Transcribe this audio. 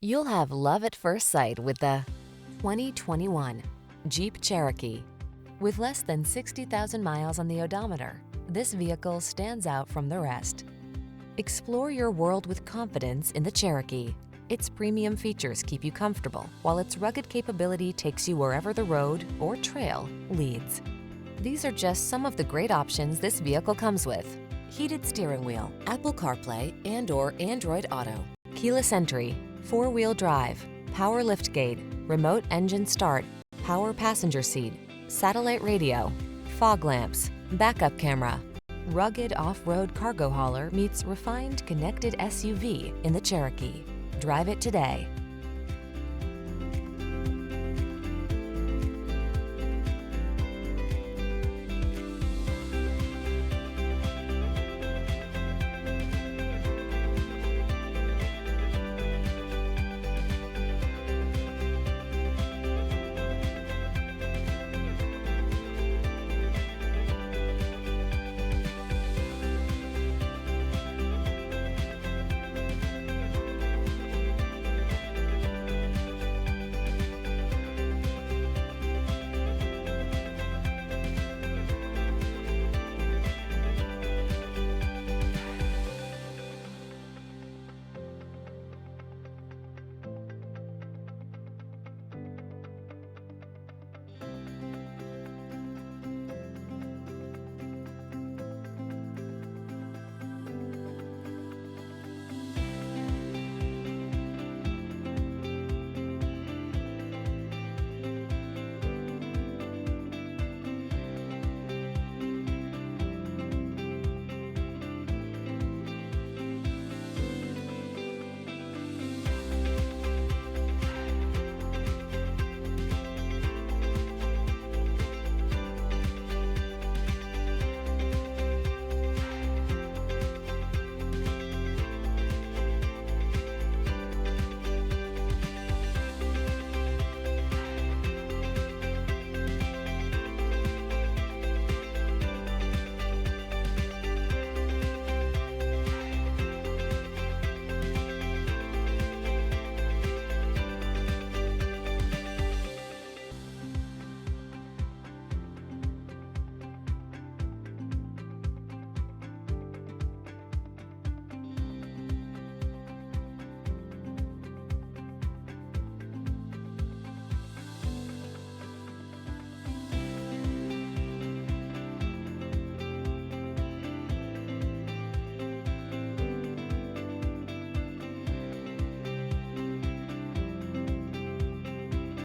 You'll have love at first sight with the 2021 Jeep Cherokee. With less than 60,000 miles on the odometer, this vehicle stands out from the rest. Explore your world with confidence in the Cherokee. Its premium features keep you comfortable, while its rugged capability takes you wherever the road or trail leads. These are just some of the great options this vehicle comes with: heated steering wheel, Apple CarPlay and/or Android Auto, keyless entry, 4-wheel drive, power liftgate, remote engine start, power passenger seat, satellite radio, fog lamps, backup camera. Rugged off-road cargo hauler meets refined connected SUV in the Cherokee. Drive it today.